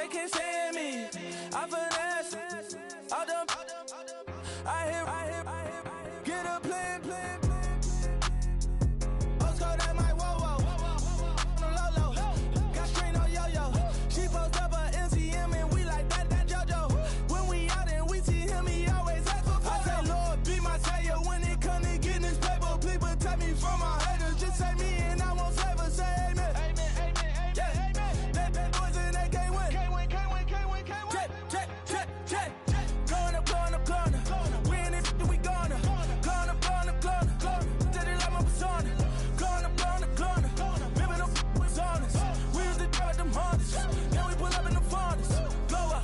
can't stand me. I finesse. All them. I hear. Get a plan. Oscar, that my whoa. Low. Got strain on yo-yo. She post up a MCM and we like that JoJo. When we out and we see him, he always ask for photo. I say, Lord, be my savior when it come to getting this paper. Please protect me from my haters. Just say me and I won't save her. Say amen. Yeah. That boys and they can't win. Check. Going up. We in it, we gonna. Going up. Did it like my persona. Going up. Ripping up was honest. We used to drive them hardest. Now we pull up in the farthest. Glow up.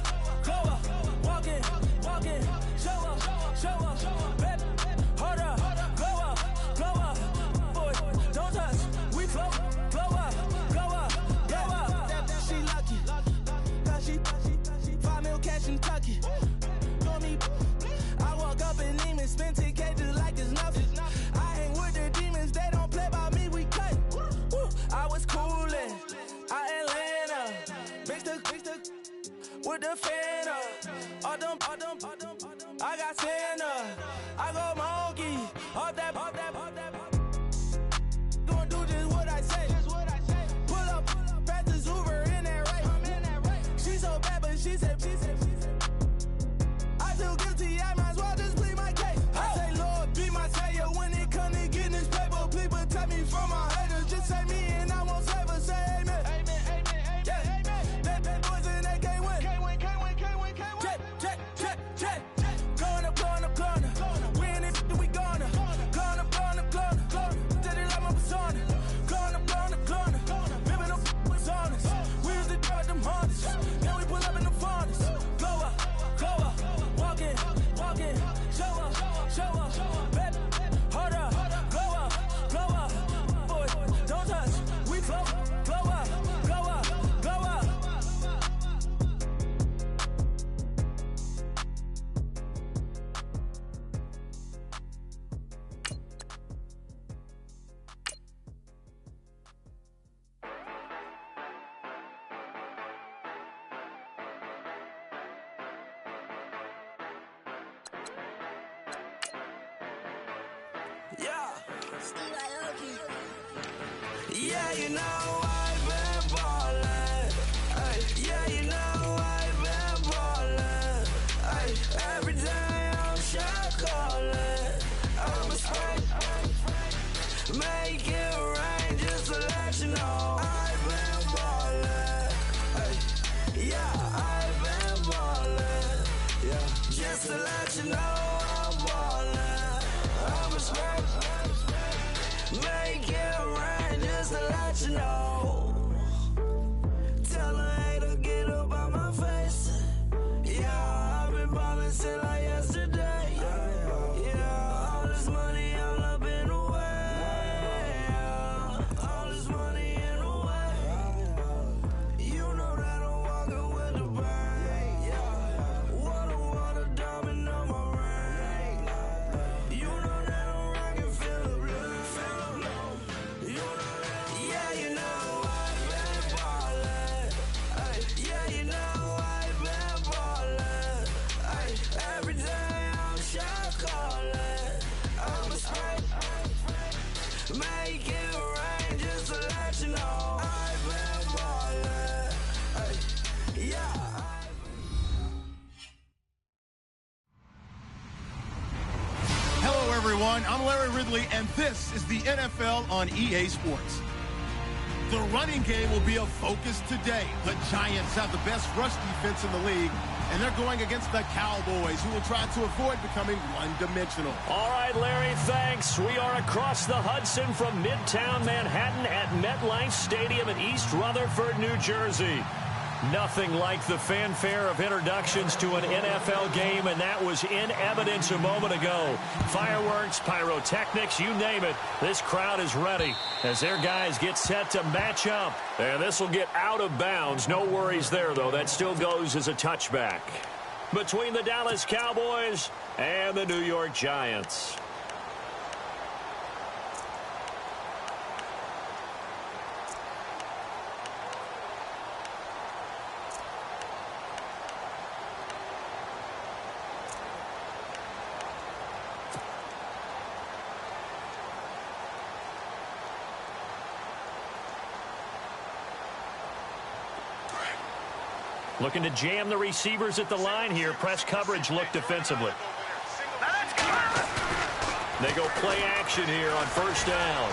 Walking. Show up. Baby, hold up. Glow up. Boy, don't touch. We flow up. She lucky. Cause she 5 mil cash in Tucky. Told me I walk up in demons, spend 10K just like it's nothing. I hang with the demons, they don't play by me, we cut. I was coolin', Atlanta, mixed with the Fanta. All them, I got Santa, I go monkey, all that. Gonna do just what I say. Pull up, practice Uber in that race. She so bad, but she said. I feel guilty, I might as well just plead my case. I say, Lord, be my savior when it come to getting this paper. Please protect me from my haters. Just say me and I won't save her. Say amen. Yeah. That boys and they can't win. Check. Going up. We in it, we gonna. Going up. Did it like my persona. Going up. Ripping up was honest. We used to drive them hardest. Now we pull up in the farthest. Glow up. Walking. Show up. Baby, hold up. Glow up. Boy, don't touch. We flow up. Yeah, you know I've been ballin'. Yeah, you know I've been ballin'. Every day I'm shot callin'. I'm a spray. Make it rain just to let you know I've been ballin'. Yeah, I've been ballin'. Yeah, just to let you know I'm ballin'. I'm a spray. Make it rain just to let you know. Tell a hater get up on my face. Yeah, I've been ballin' since like yesterday. Yeah, all this money all up in the way. All this money in the way. You know that I'm walking with the bank. Water diamond on my ring. You know that I'm rockin' feel the blue. Yeah, you know I've been ballin'. Yeah, you know I've been ballin'. Every day I'm shot callin'. I'm a spray. Make it rain just to let you know I've been ballin'. Yeah. Hello, everyone. I'm Larry Ridley, and this is the NFL on EA Sports. The running game will be a focus today. The Giants have the best rush defense in the league, and they're going against the Cowboys, who will try to avoid becoming one-dimensional. All right, Larry, thanks. We are across the Hudson from Midtown Manhattan at MetLife Stadium in East Rutherford, New Jersey. Nothing like the fanfare of introductions to an NFL game, and that was in evidence a moment ago. Fireworks, pyrotechnics, you name it. This crowd is ready as their guys get set to match up. And this will get out of bounds. No worries there, though. That still goes as a touchback between the Dallas Cowboys and the New York Giants. Looking to jam the receivers at the line here. Press coverage look defensively. They go play action here on first down.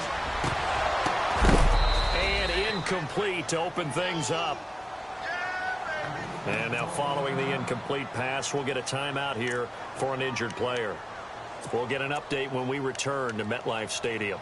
And incomplete to open things up. And now following the incomplete pass, we'll get a timeout here for an injured player. We'll get an update when we return to MetLife Stadium.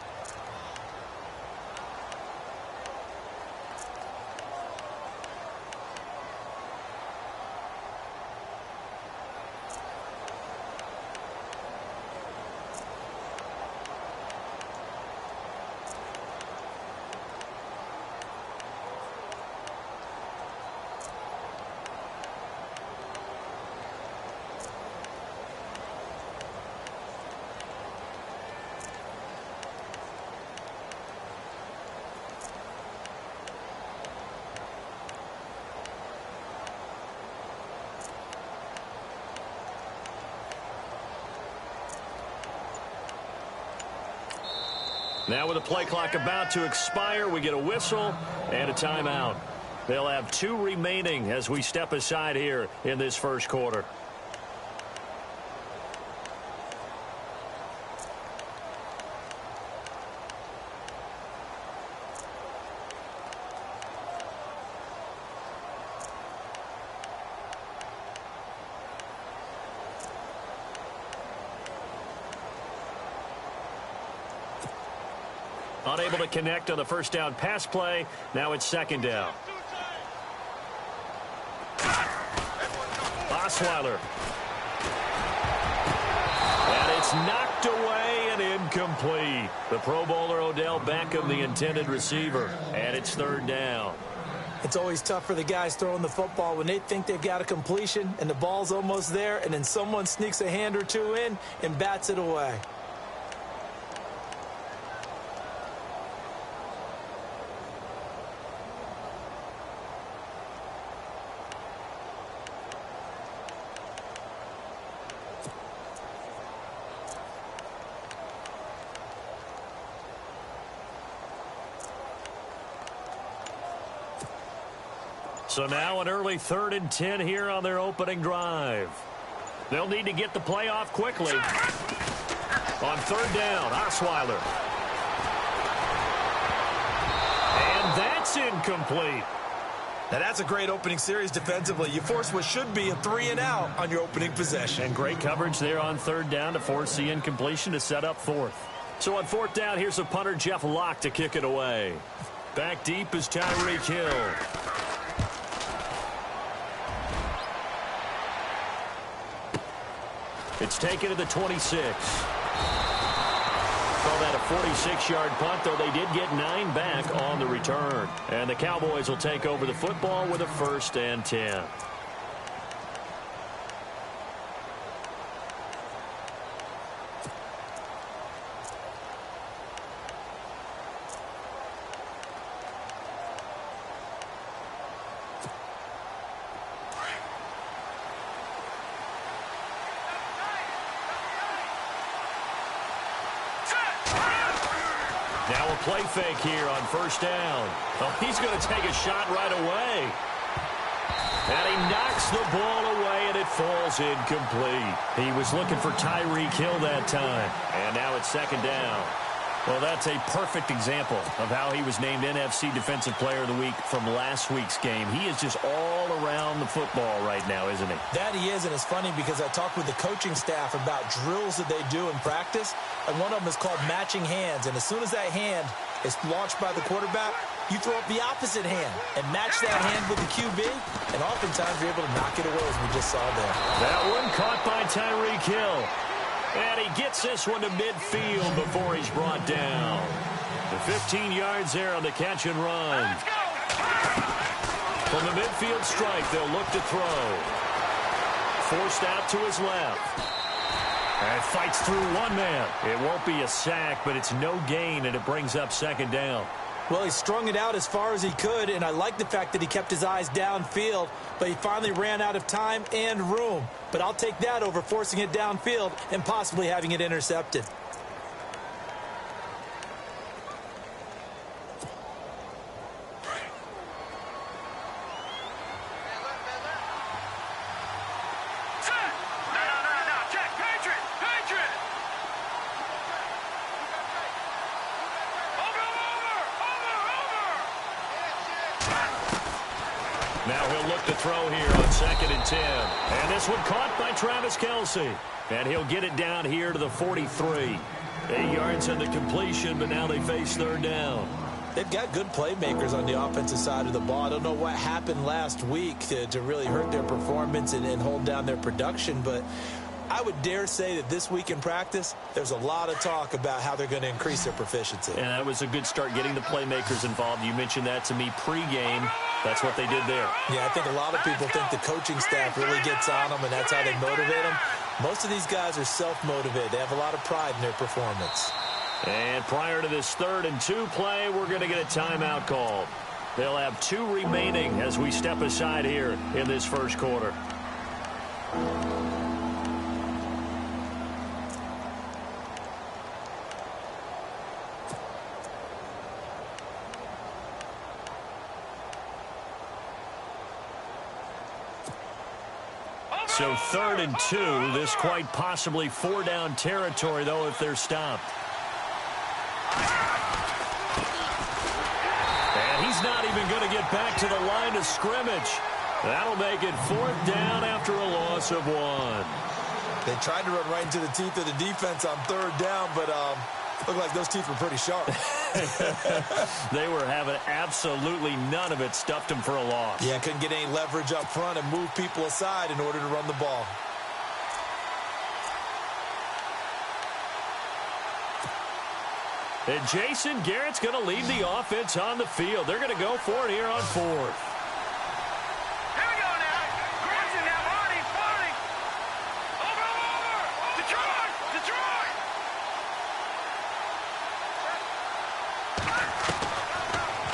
Now with the play clock about to expire, we get a whistle and a timeout. They'll have 2 remaining as we step aside here in this first quarter. Unable to connect on the first down pass play. Now it's second down. Osweiler. And it's knocked away and incomplete. The Pro Bowler Odell Beckham, the intended receiver. And it's third down. It's always tough for the guys throwing the football when they think they've got a completion and the ball's almost there, and then someone sneaks a hand or two in and bats it away. So now an early 3rd and 10 here on their opening drive. They'll need to get the play off quickly. On third down, Osweiler. And that's incomplete. Now that's a great opening series defensively. You force what should be a 3-and-out on your opening possession. And great coverage there on third down to force the incompletion to set up fourth. So on fourth down, here's the punter, Jeff Locke, to kick it away. Back deep is Tyreek Hill. It's taken to the 26. Call that a 46-yard punt, though they did get 9 back on the return. And the Cowboys will take over the football with a 1st and 10. Now a play fake here on first down. Oh, he's going to take a shot right away. And he knocks the ball away, and it falls incomplete. He was looking for Tyreek Hill that time. And now it's second down. Well, that's a perfect example of how he was named NFC Defensive Player of the Week from last week's game. He is just all around the football right now, isn't he? That he is, and it's funny because I talked with the coaching staff about drills that they do in practice, and one of them is called matching hands. And as soon as that hand is launched by the quarterback, you throw up the opposite hand and match that hand with the QB, and oftentimes you're able to knock it away, as we just saw there. That one caught by Tyreek Hill. And he gets this one to midfield before he's brought down. The 15 yards there on the catch and run. From the midfield strike, they'll look to throw. Forced out to his left. And fights through one man. It won't be a sack, but it's no gain, and it brings up second down. Well, he strung it out as far as he could, and I like the fact that he kept his eyes downfield, but he finally ran out of time and room. But I'll take that over forcing it downfield and possibly having it intercepted. look to throw here on 2nd and 10. And this one caught by Travis Kelce. And he'll get it down here to the 43. 8 yards in the completion, but now they face 3rd down. They've got good playmakers on the offensive side of the ball. I don't know what happened last week to really hurt their performance and hold down their production, but I would dare say that this week in practice, there's a lot of talk about how they're going to increase their proficiency. And that was a good start, getting the playmakers involved. You mentioned that to me pregame. That's what they did there. Yeah, I think a lot of people think the coaching staff really gets on them, and that's how they motivate them. Most of these guys are self-motivated. They have a lot of pride in their performance. And prior to this 3rd and 2 play, we're going to get a timeout called. They'll have 2 remaining as we step aside here in this first quarter. So 3rd and 2, this quite possibly 4-down territory, though, if they're stopped. And he's not even going to get back to the line of scrimmage. That'll make it 4th down after a loss of 1. They tried to run right into the teeth of the defense on 3rd down, but looked like those teeth were pretty sharp. They were having absolutely none of it. Stuffed them for a loss. Yeah, couldn't get any leverage up front and move people aside in order to run the ball. And Jason Garrett's going to lead the offense on the field. They're going to go for it here on 4th.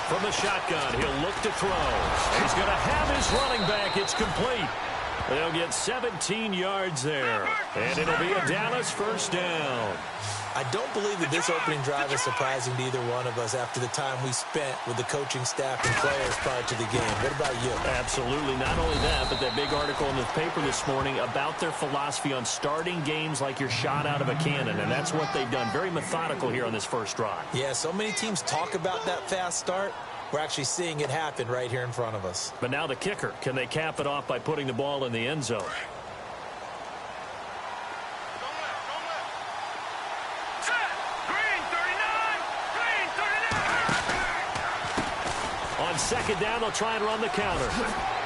From the shotgun, he'll look to throw. He's going to have his running back. It's complete. They'll get 17 yards there. And it'll be a Dallas 1st down. I don't believe that this opening drive is surprising to either one of us after the time we spent with the coaching staff and players prior to the game. What about you? Absolutely. Not only that, but that big article in the paper this morning about their philosophy on starting games like you're shot out of a cannon, and that's what they've done. Very methodical here on this first drive. Yeah, so many teams talk about that fast start. We're actually seeing it happen right here in front of us. But now the kicker. Can they cap it off by putting the ball in the end zone? On 2nd down, they'll try and run the counter.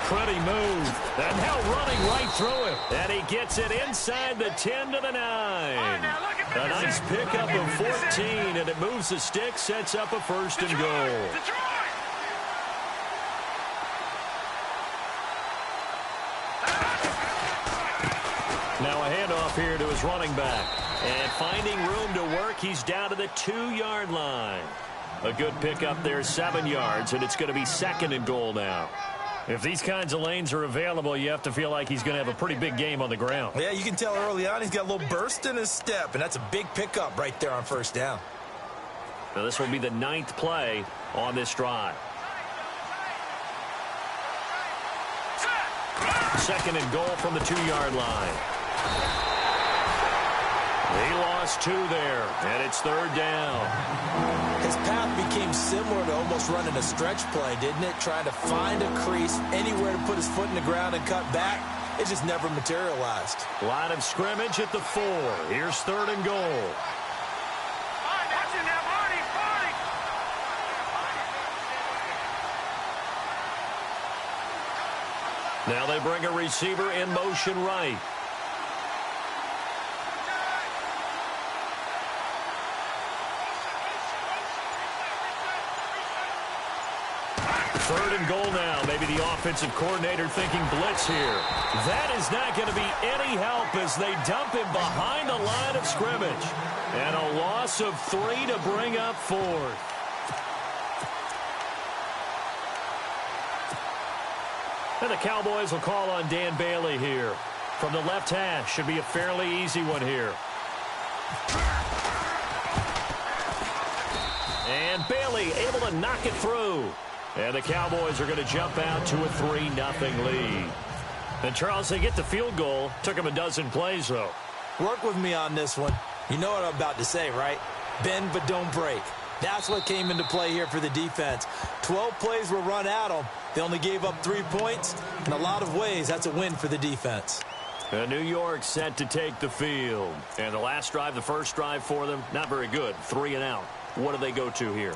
Pretty move. And now running right through him. And he gets it inside the 10 to the 9. A nice pickup of 14, and it moves the stick, sets up a 1st and goal. Now a handoff here to his running back. And finding room to work, he's down to the 2-yard line. A good pickup there, 7 yards, and it's going to be 2nd and goal now. If these kinds of lanes are available, you have to feel like he's going to have a pretty big game on the ground. Yeah, you can tell early on he's got a little burst in his step, and that's a big pickup right there on 1st down. Now this will be the 9th play on this drive. 2nd and goal from the 2-yard line. He lost 2 there, and it's 3rd down. His path became similar to almost running a stretch play, didn't it? Trying to find a crease, anywhere to put his foot in the ground and cut back. It just never materialized. Line of scrimmage at the 4. Here's 3rd and goal. Now they bring a receiver in motion right. Third and goal now. Maybe the offensive coordinator thinking blitz here. That is not going to be any help as they dump him behind the line of scrimmage. And a loss of 3 to bring up 4th. And the Cowboys will call on Dan Bailey here. From the left hash, should be a fairly easy one here. And Bailey able to knock it through. And the Cowboys are going to jump out to a 3-0 lead. And Charles, they get the field goal. Took them a dozen plays, though. Work with me on this one. You know what I'm about to say, right? Bend but don't break. That's what came into play here for the defense. 12 plays were run at them, They only gave up 3 points. In a lot of ways, that's a win for the defense. New York set to take the field. And the last drive, the first drive for them, not very good. 3 and out. What do they go to here?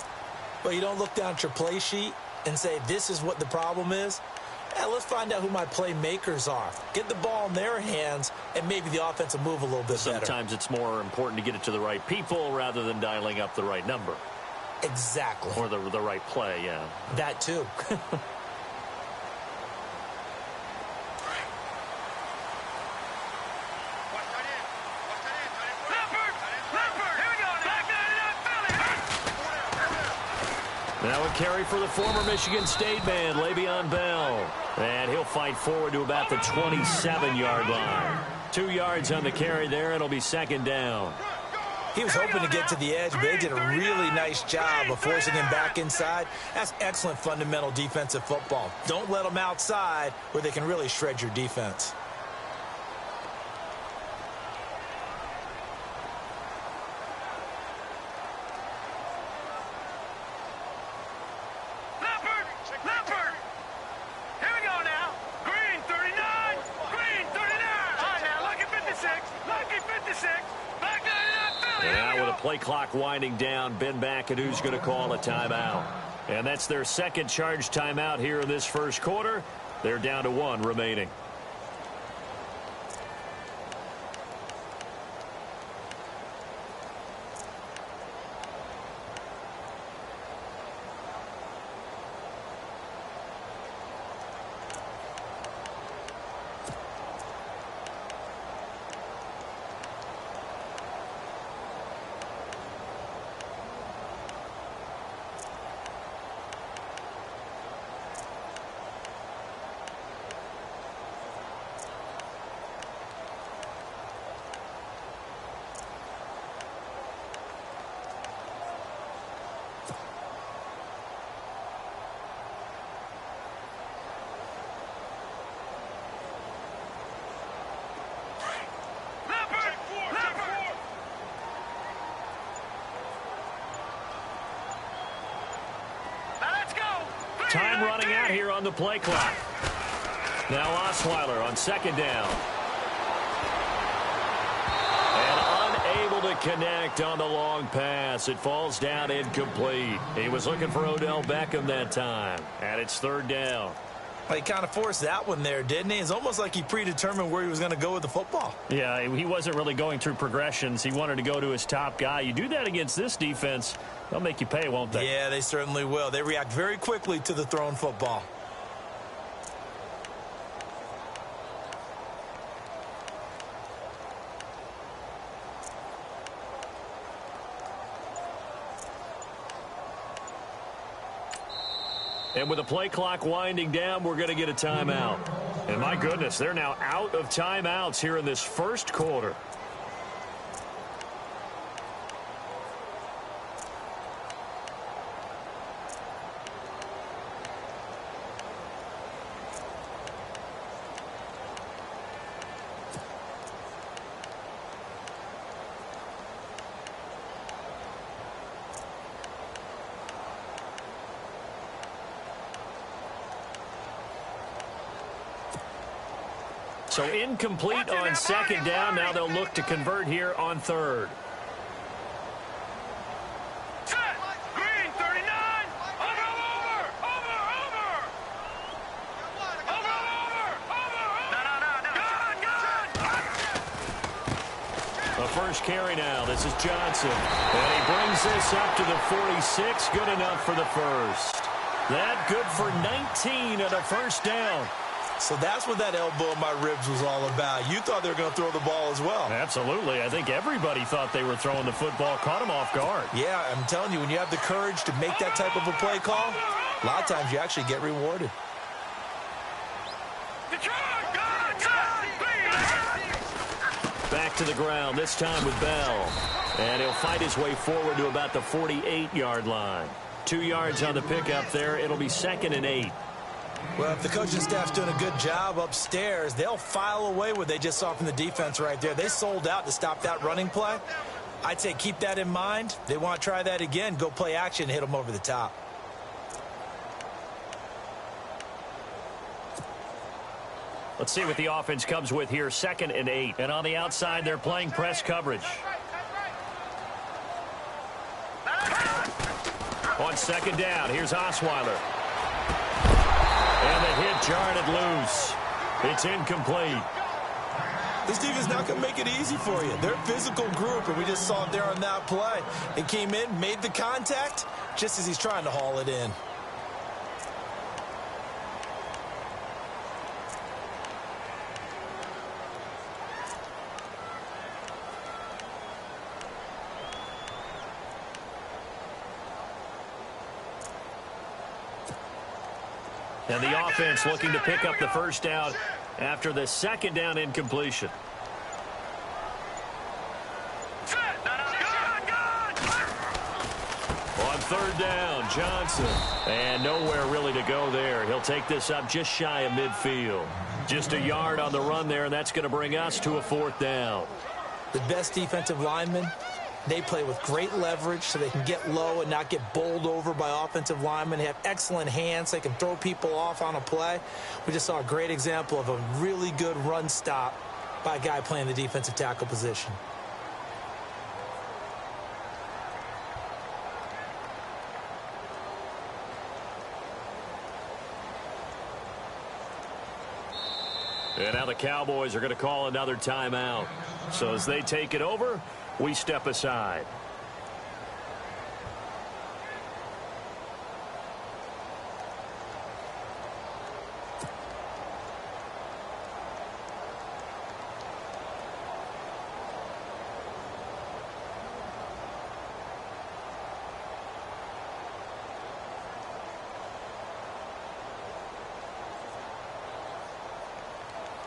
Well, you don't look down at your play sheet and say, this is what the problem is. Let's find out who my playmakers are. Get the ball in their hands, and maybe the offense will move a little bit better. Sometimes it's more important to get it to the right people rather than dialing up the right number. Exactly. Or the right play, yeah. That too. Now a carry for the former Michigan State man, Le'Veon Bell. And he'll fight forward to about the 27-yard line. 2 yards on the carry there. It'll be second down. He was hoping to get to the edge, but they did a really nice job of forcing him back inside. That's excellent fundamental defensive football. Don't let them outside where they can really shred your defense. Play clock winding down. Ben McAdoo's going to call a timeout. And that's their second charge timeout here in this first quarter. They're down to 1 remaining. Time running out here on the play clock. Now Osweiler on second down. And unable to connect on the long pass. It falls down incomplete. He was looking for Odell Beckham that time. And it's third down. Well, he kind of forced that one there, didn't he? It's almost like he predetermined where he was going to go with the football. Yeah, he wasn't really going through progressions. He wanted to go to his top guy. You do that against this defense, they'll make you pay, won't they? Yeah, they certainly will. They react very quickly to the thrown football. And with the play clock winding down, we're going to get a timeout. And my goodness, they're now out of timeouts here in this first quarter. So incomplete on second down. Now they'll look to convert here on third. Set. Green, 39. Over. The first carry now. This is Johnson. And he brings this up to the 46. Good enough for the first. That good for 19 at a first down. So that's what that elbow in my ribs was all about. You thought they were going to throw the ball as well. Absolutely. I think everybody thought they were throwing the football. Caught him off guard. Yeah, I'm telling you, when you have the courage to make that type of a play call, a lot of times you actually get rewarded. Back to the ground, this time with Bell. And he'll fight his way forward to about the 48-yard line. 2 yards on the pickup there. It'll be 2nd and 8. Well, if the coaching staff's doing a good job upstairs, they'll file away what they just saw from the defense right there. They sold out to stop that running play. I'd say keep that in mind. They want to try that again. Go play action and hit them over the top. Let's see what the offense comes with here. 2nd and 8. And on the outside, they're playing press coverage. On 2nd down, here's Osweiler. And the hit jarred it loose. It's incomplete. This defense not going to make it easy for you. They're a physical group, and we just saw it there on that play. It came in, made the contact, just as he's trying to haul it in. And the offense looking to pick up the first down after the 2nd down incompletion. On 3rd down, Johnson. And nowhere really to go there. He'll take this up just shy of midfield. Just a yard on the run there, and that's going to bring us to a 4th down. The best defensive linemen, they play with great leverage so they can get low and not get bowled over by offensive linemen. They have excellent hands. They can throw people off on a play. We just saw a great example of a really good run stop by a guy playing the defensive tackle position. And now the Cowboys are going to call another timeout. So as they take it over, we step aside.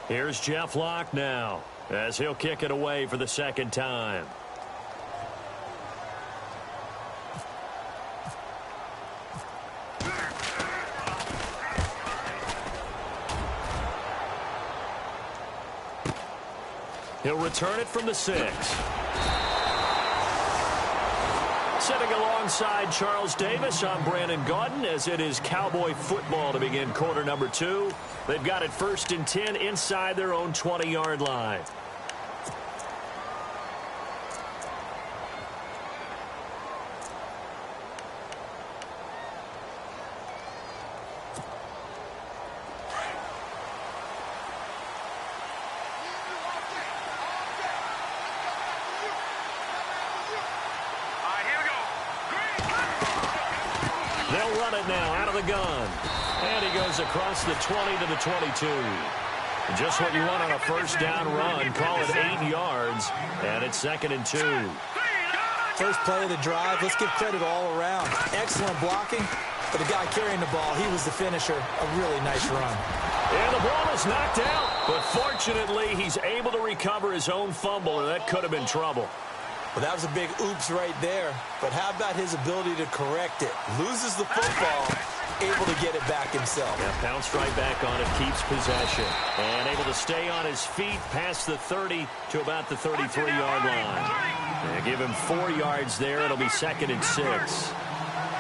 Here's Jeff Locke now, as he'll kick it away for the 2nd time. He'll return it from the 6. Sitting alongside Charles Davis, I'm Brandon Gaudin, as it is Cowboy football to begin quarter number 2. They've got it 1st and 10 inside their own 20-yard line. They'll run it now out of the gun. And he goes across the 20 to the 22. Just what you want on a 1st down run. Call it 8 yards. And it's 2nd and 2. First play of the drive. Let's give credit all around. Excellent blocking. But the guy carrying the ball, he was the finisher. A really nice run. And the ball is knocked out. But fortunately, he's able to recover his own fumble, or that could have been trouble. Well, that was a big oops right there. But how about his ability to correct it? Loses the football, able to get it back himself. Yeah, bounced right back on it, keeps possession. And able to stay on his feet past the 30 to about the 33-yard line. And give him 4 yards there. It'll be 2nd and 6.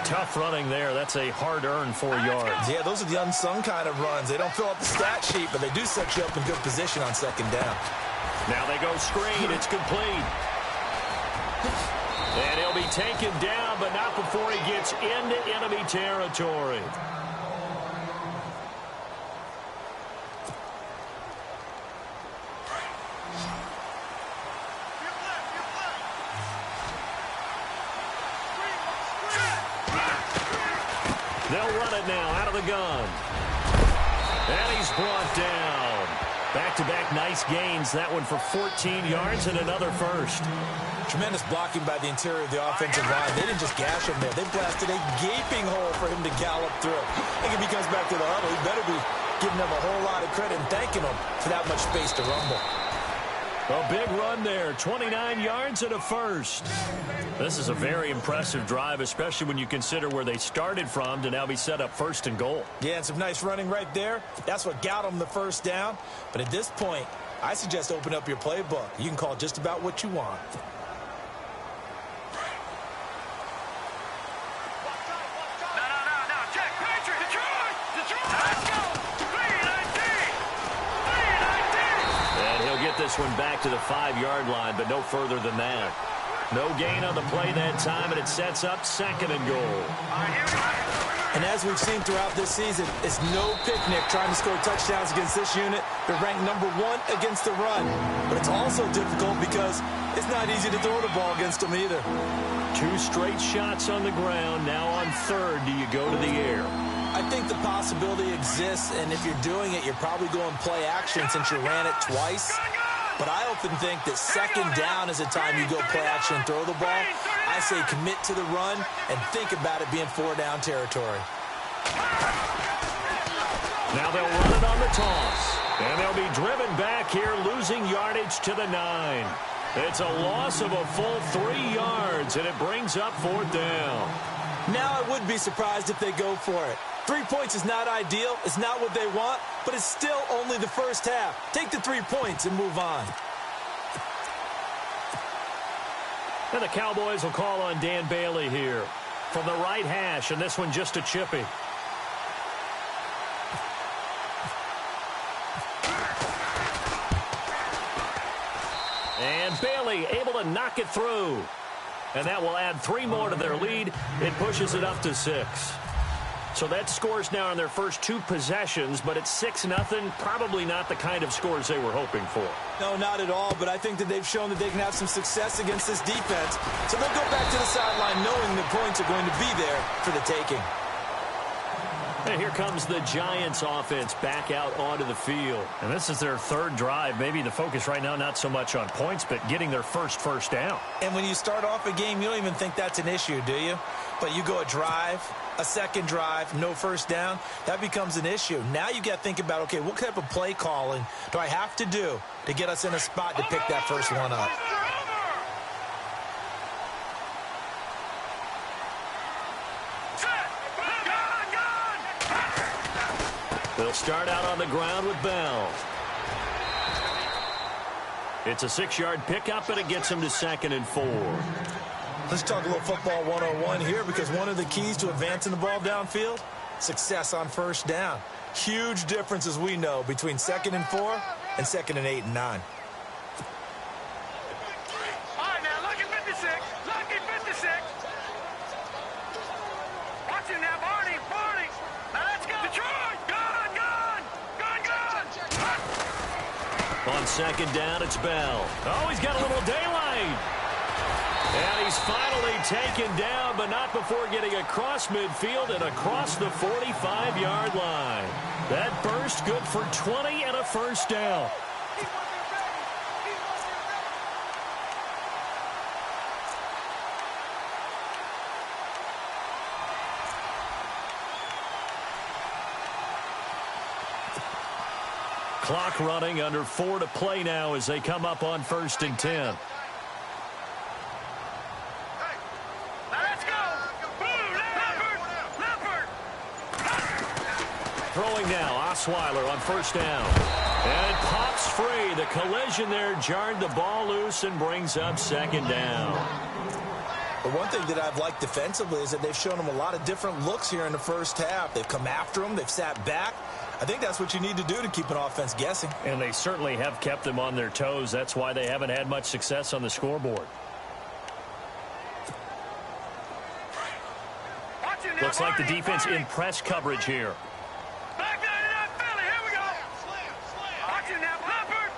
Tough running there. That's a hard-earned 4 yards. Yeah, those are the unsung kind of runs. They don't fill up the stat sheet, but they do set you up in good position on 2nd down. Now they go screen. It's complete. And he'll be taken down, but not before he gets into enemy territory. They'll run it now out of the gun. And he's brought down. Back-to-back nice gains. That one for 14 yards and another first. Tremendous blocking by the interior of the offensive line. They didn't just gash him there. They blasted a gaping hole for him to gallop through. I think if he comes back to the huddle, he better be giving them a whole lot of credit and thanking them for that much space to rumble. A big run there, 29 yards and a first. This is a very impressive drive, especially when you consider where they started from to now be set up 1st and goal. Yeah, and some nice running right there. That's what got them the 1st down. But at this point, I suggest open up your playbook. You can call just about what you want. this one back to the 5-yard line, but no further than that. No gain on the play that time, and it sets up 2nd and goal. And as we've seen throughout this season, it's no picnic trying to score touchdowns against this unit. They're ranked number 1 against the run. But it's also difficult because it's not easy to throw the ball against them either. 2 straight shots on the ground. Now on 3rd, do you go to the air? I think the possibility exists, and if you're doing it, you're probably going play action since you ran it twice. But I often think that 2nd down is a time you go play action and throw the ball. I say commit to the run and think about it being 4-down territory. Now they'll run it on the toss. And they'll be driven back here, losing yardage to the 9. It's a loss of a full 3 yards, and it brings up 4th down. Now I would be surprised if they go for it. 3 points is not ideal. It's not what they want, but it's still only the first half. Take the 3 points and move on. And the Cowboys will call on Dan Bailey here from the right hash, and this one just a chippy. And Bailey able to knock it through. And that will add 3 more to their lead. It pushes it up to 6. So that scores now on their first 2 possessions, but it's 6-0. Probably not the kind of scores they were hoping for. No, not at all, but I think that they've shown that they can have some success against this defense. So they'll go back to the sideline knowing the points are going to be there for the taking. And here comes the Giants offense back out onto the field. And this is their 3rd drive. Maybe the focus right now not so much on points, but getting their first down. And when you start off a game, you don't even think that's an issue, do you? But you go a drive, a 2nd drive, no 1st down, that becomes an issue. Now you got to think about, okay, what type of play calling do I have to do to get us in a spot to pick that first one up? They'll start out on the ground with Bell. It's a 6-yard pickup, and it gets him to 2nd and 4. Let's talk a little football 101 here, because one of the keys to advancing the ball downfield, success on 1st down. Huge difference, as we know, between 2nd and 4 and 2nd and 8 and 9. All right, now, lucky 56. Lucky 56. Watch him now, Barney. Now let's go. Detroit, gone. On 2nd down, it's Bell. Oh, he's got a little daylight. And he's finally taken down, but not before getting across midfield and across the 45-yard line. That burst good for 20 and a 1st down. Clock running, under 4 to play now as they come up on 1st and 10. Throwing now, Osweiler on 1st down. And it pops free. The collision there jarred the ball loose and brings up 2nd down. The one thing that I've liked defensively is that they've shown them a lot of different looks here in the 1st half. They've come after them. They've sat back. I think that's what you need to do to keep an offense guessing. And they certainly have kept them on their toes. That's why they haven't had much success on the scoreboard. Looks like the defense in press coverage here. Back down in that Philly. Here we go. Watch him now, Leopard.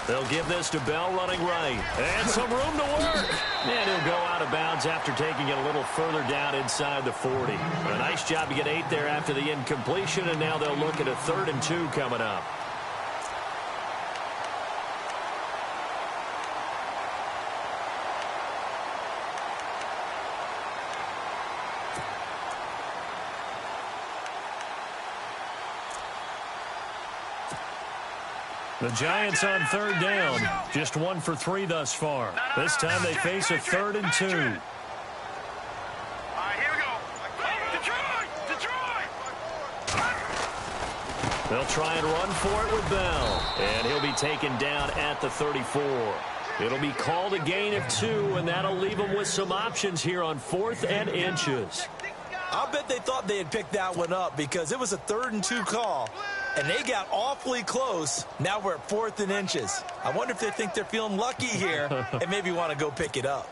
They'll give this to Bell running right. And some room to work. And he'll go out of bounds after taking it a little further down inside the 40. A nice job to get 8 there after the incompletion, and now they'll look at a 3rd and 2 coming up. The Giants on 3rd down. Just 1 for 3 thus far. This time they face a 3rd and 2. All right, here we go. Detroit! They'll try and run for it with Bell. And he'll be taken down at the 34. It'll be called a gain of 2, and that'll leave them with some options here on 4th and inches. I'll bet they thought they had picked that one up because it was a 3rd and 2 call. And they got awfully close. Now we're at 4th and inches. I wonder if they think they're feeling lucky here and maybe want to go pick it up.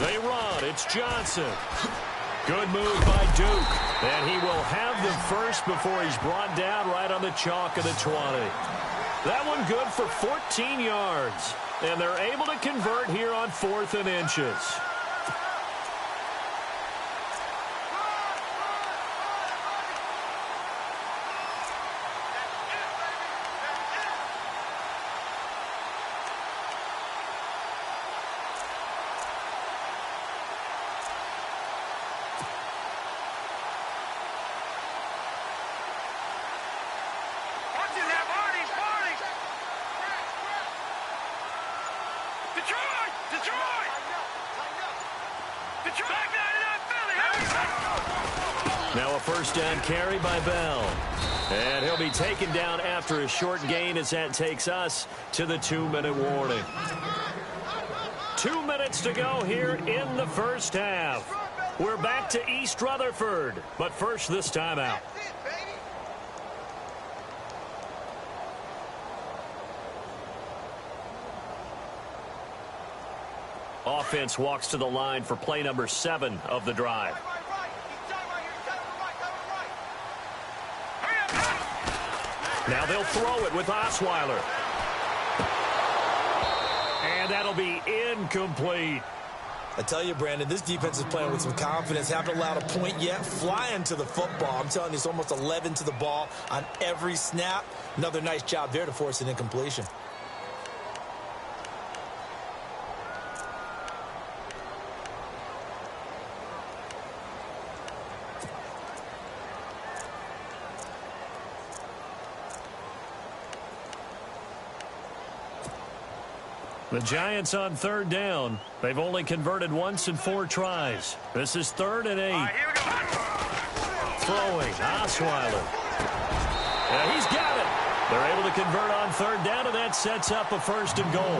They run. It's Johnson. Good move by Duke. And he will have the first before he's brought down right on the chalk of the 20. That one good for 14 yards. And they're able to convert here on 4th and inches. Now a first down carry by Bell. And he'll be taken down after a short gain as that takes us to the 2-minute warning. 2 minutes to go here in the first half. We're back to East Rutherford, but first this timeout. Offense walks to the line for play number 7 of the drive. Now they'll throw it with Osweiler. And that'll be incomplete. I tell you, Brandon, this defense is playing with some confidence. Haven't allowed a point yet. Flying to the football. I'm telling you, it's almost 11 to the ball on every snap. Another nice job there to force an incompletion. The Giants on 3rd down. They've only converted once in 4 tries. This is 3rd and 8. Here we go. Throwing, Osweiler. And he's got it. They're able to convert on 3rd down, and that sets up a 1st and goal.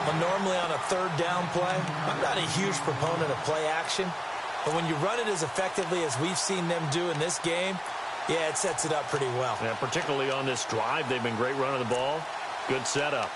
Well, normally on a 3rd down play, I'm not a huge proponent of play action. But when you run it as effectively as we've seen them do in this game, yeah, it sets it up pretty well. Yeah, particularly on this drive, they've been great running the ball. Good setup.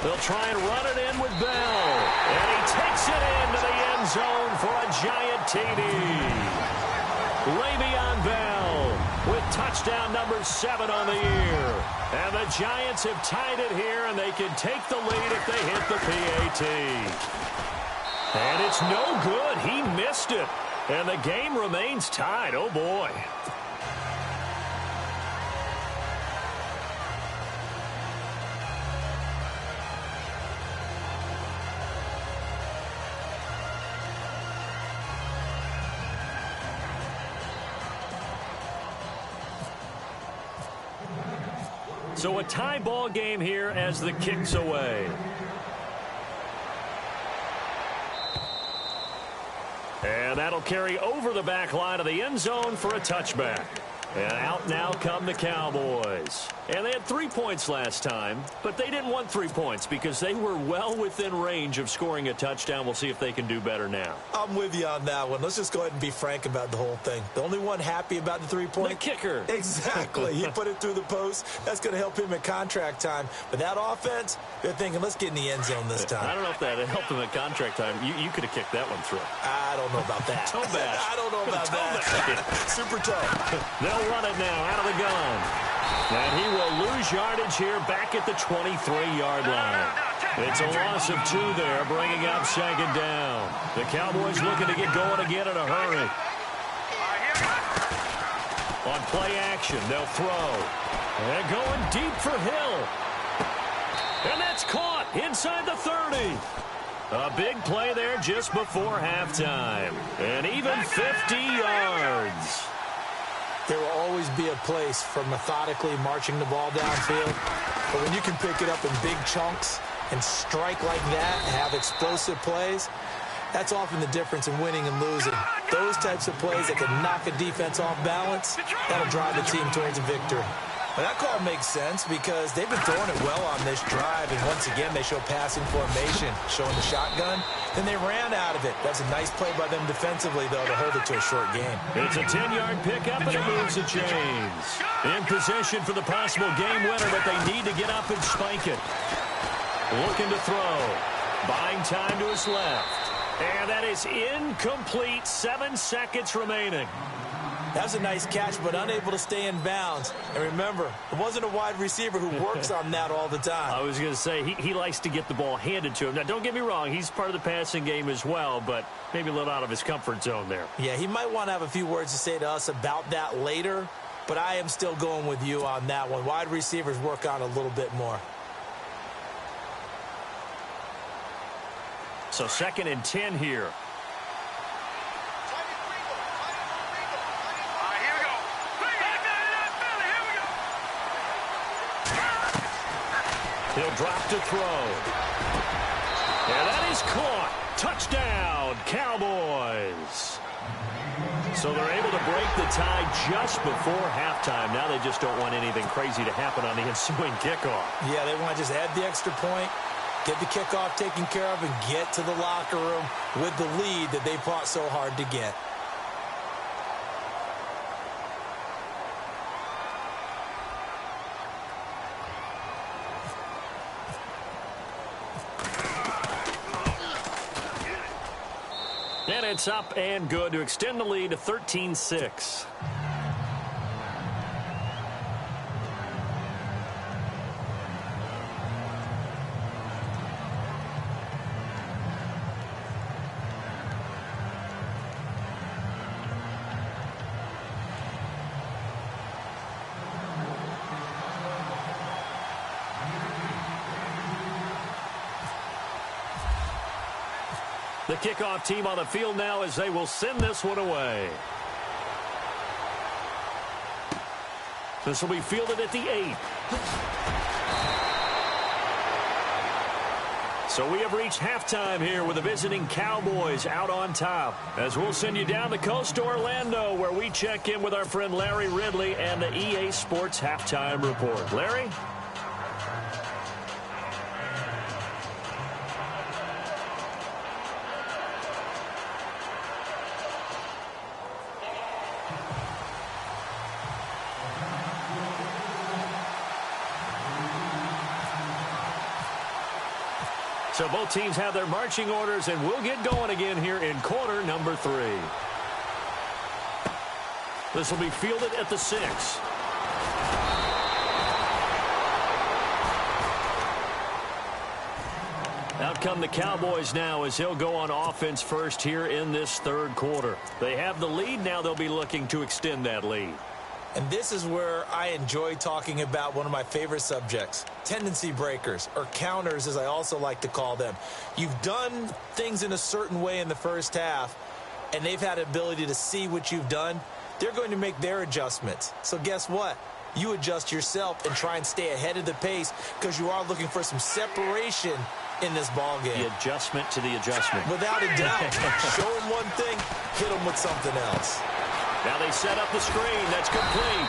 They'll try and run it in with Bell. And he takes it into the end zone for a giant TD. Le'Veon Bell with touchdown number 7 on the year. And the Giants have tied it here, and they can take the lead if they hit the PAT. And it's no good. He missed it. And the game remains tied. Oh, boy. So a tie ball game here as the kick's away. And that'll carry over the back line of the end zone for a touchback. And out now come the Cowboys. And they had 3 points last time, but they didn't want 3 points because they were well within range of scoring a touchdown. We'll see if they can do better now. I'm with you on that one. Let's just go ahead and be frank about the whole thing. The only one happy about the 3-point? The kicker. Exactly. He put it through the post. That's going to help him at contract time. But that offense, they're thinking, let's get in the end zone this time. I don't know if that helped him at contract time. You could have kicked that one through. I don't know about that. Toe bash. I don't know about that. Super toe. They'll run it now out of the gun. And he will lose yardage here back at the 23-yard line. It's a loss of 2 there, bringing up 2nd down. The Cowboys looking to get going again in a hurry. On play action, they'll throw. And going deep for Hill. And that's caught inside the 30. A big play there just before halftime. And even 50 yards. There will always be a place for methodically marching the ball downfield. But when you can pick it up in big chunks and strike like that and have explosive plays, that's often the difference in winning and losing. Those types of plays that can knock a defense off balance, that'll drive the team towards a victory. Well, that call makes sense because they've been throwing it well on this drive, and once again, they show passing formation, showing the shotgun. Then they ran out of it. That's a nice play by them defensively, though, to hold it to a short game. It's a 10-yard pickup, and it moves the chains. In position for the possible game winner, but they need to get up and spike it. Looking to throw. Buying time to his left. And that is incomplete. 7 seconds remaining. That was a nice catch, but unable to stay in bounds. And remember, it wasn't a wide receiver who works on that all the time. I was going to say, he likes to get the ball handed to him. Now, don't get me wrong, he's part of the passing game as well, but maybe a little out of his comfort zone there. Yeah, he might want to have a few words to say to us about that later, but I am still going with you on that one. Wide receivers work on a little bit more. So 2nd and 10 here. He'll drop to throw. And that is caught. Touchdown, Cowboys. So they're able to break the tie just before halftime. Now they just don't want anything crazy to happen on the ensuing kickoff. Yeah, they want to just add the extra point, get the kickoff taken care of, and get to the locker room with the lead that they fought so hard to get. And it's up and good to extend the lead to 13-6. The kickoff team on the field now as they will send this one away. This will be fielded at the 8. So we have reached halftime here with the visiting Cowboys out on top. As we'll send you down the coast to Orlando, where we check in with our friend Larry Ridley and the EA Sports Halftime Report. Larry? So both teams have their marching orders, and we'll get going again here in quarter number 3. This will be fielded at the 6. Out come the Cowboys now as he'll go on offense first here in this 3rd quarter. They have the lead. Now they'll be looking to extend that lead. And this is where I enjoy talking about one of my favorite subjects, tendency breakers, or counters as I also like to call them. You've done things in a certain way in the first half, and they've had the ability to see what you've done. They're going to make their adjustments. So guess what? You adjust yourself and try and stay ahead of the pace because you are looking for some separation in this ball game. The adjustment to the adjustment. Without a doubt. Show them one thing, hit them with something else. Now they set up the screen. That's complete.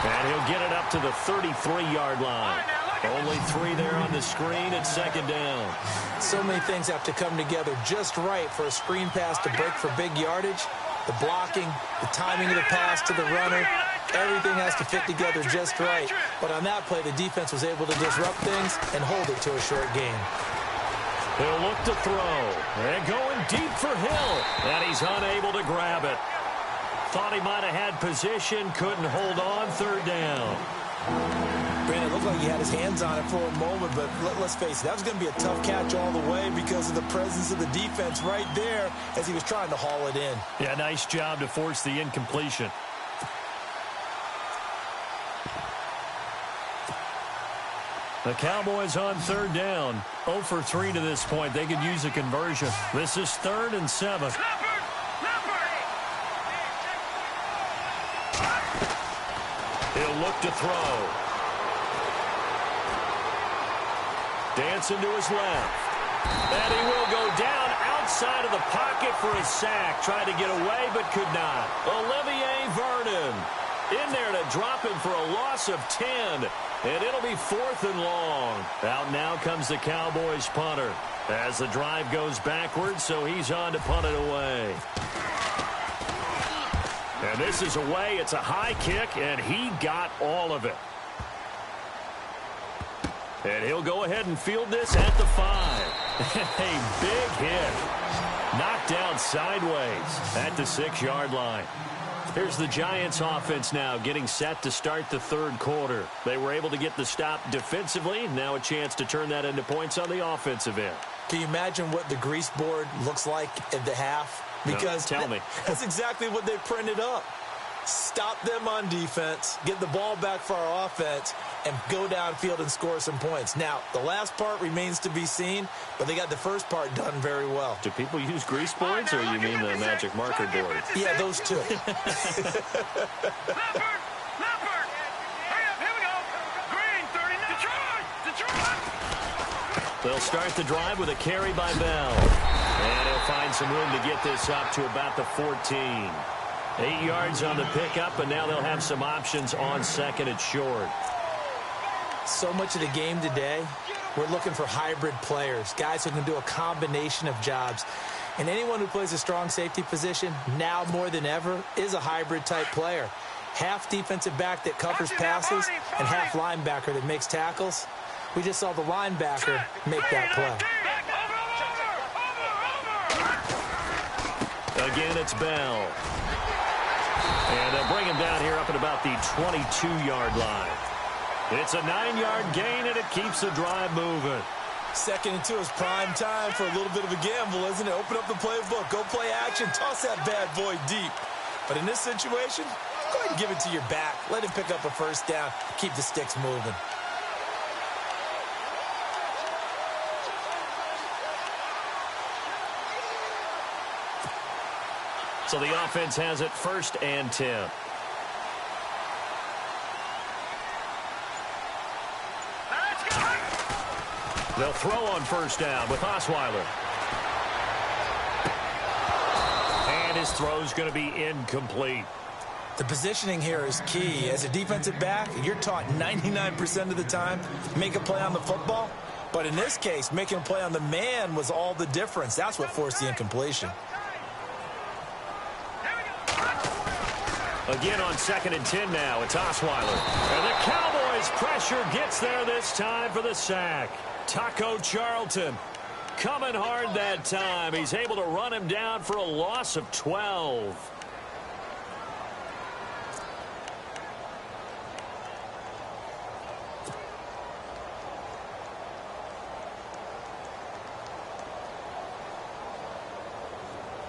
And he'll get it up to the 33-yard line. Only 3 there on the screen at 2nd down. So many things have to come together just right for a screen pass to break for big yardage. The blocking, the timing of the pass to the runner, everything has to fit together just right. But on that play, the defense was able to disrupt things and hold it to a short game. He'll look to throw. And going deep for Hill. And he's unable to grab it. Thought he might have had position, couldn't hold on, 3rd down. Brandon, it looked like he had his hands on it for a moment, but let's face it, that was going to be a tough catch all the way because of the presence of the defense right there as he was trying to haul it in. Yeah, nice job to force the incompletion. The Cowboys on third down. 0 for 3 to this point. They could use a conversion. This is 3rd and 7. He'll look to throw. Dancing to his left. And he will go down outside of the pocket for a sack. Tried to get away but could not. Olivier Vernon in there to drop him for a loss of 10. And it'll be 4th and long. Out now comes the Cowboys punter as the drive goes backwards, so he's on to punt it away. And this is away. It's a high kick, and he got all of it. And he'll go ahead and field this at the 5. A big hit. Knocked down sideways at the 6-yard line. Here's the Giants offense now getting set to start the 3rd quarter. They were able to get the stop defensively. Now a chance to turn that into points on the offensive end. Can you imagine what the grease board looks like at the half? Because no, tell me. That's exactly what they printed up. Stop them on defense, get the ball back for our offense, and go downfield and score some points. Now, the last part remains to be seen, but they got the first part done very well. Do people use grease boards, or you mean the magic marker board? Yeah, those two. They'll start the drive with a carry by Bell. And he'll find some room to get this up to about the 14. 8 yards on the pickup, and now they'll have some options on 2nd and short. So much of the game today, we're looking for hybrid players, guys who can do a combination of jobs. And anyone who plays a strong safety position, now more than ever, is a hybrid type player. Half defensive back that covers passes and half linebacker that makes tackles. We just saw the linebacker make that play. Again, it's Bell. And they'll bring him down here up at about the 22-yard line. It's a 9-yard gain, and it keeps the drive moving. 2nd and 2 is prime time for a little bit of a gamble, isn't it? Open up the playbook, go play action, toss that bad boy deep. But in this situation, go ahead and give it to your back. Let him pick up a 1st down, keep the sticks moving. So the offense has it 1st and 10. They'll throw on 1st down with Osweiler. And his throw's going to be incomplete. The positioning here is key. As a defensive back, you're taught 99% of the time, make a play on the football. But in this case, making a play on the man was all the difference. That's what forced the incompletion. Again on 2nd and 10 now, it's Osweiler. And the Cowboys pressure gets there this time for the sack. Taco Charlton coming hard that time. He's able to run him down for a loss of 12.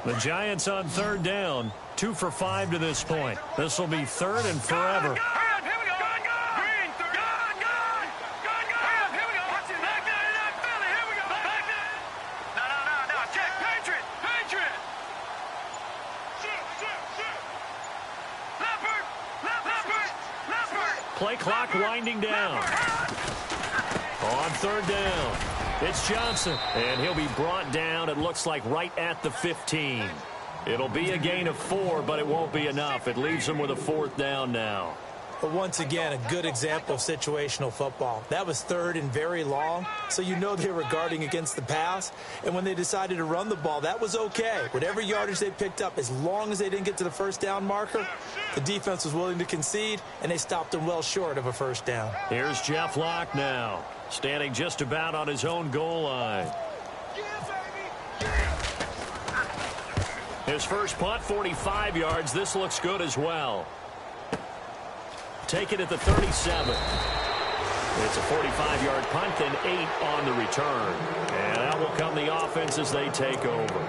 The Giants on 3rd down. 2 for 5 to this point. This will be 3rd and forever. Play clock winding down. On 3rd down, it's Johnson, and he'll be brought down, it looks like, right at the 15. It'll be a gain of 4, but it won't be enough. It leaves them with a 4th down now. But once again, a good example of situational football. That was 3rd and very long, so you know they were guarding against the pass. And when they decided to run the ball, that was okay. Whatever yardage they picked up, as long as they didn't get to the 1st down marker, the defense was willing to concede, and they stopped them well short of a 1st down. Here's Jeff Locke now, standing just about on his own goal line. His first punt, 45 yards. This looks good as well. Take it at the 37. It's a 45-yard punt, then 8 on the return. And out will come the offense as they take over.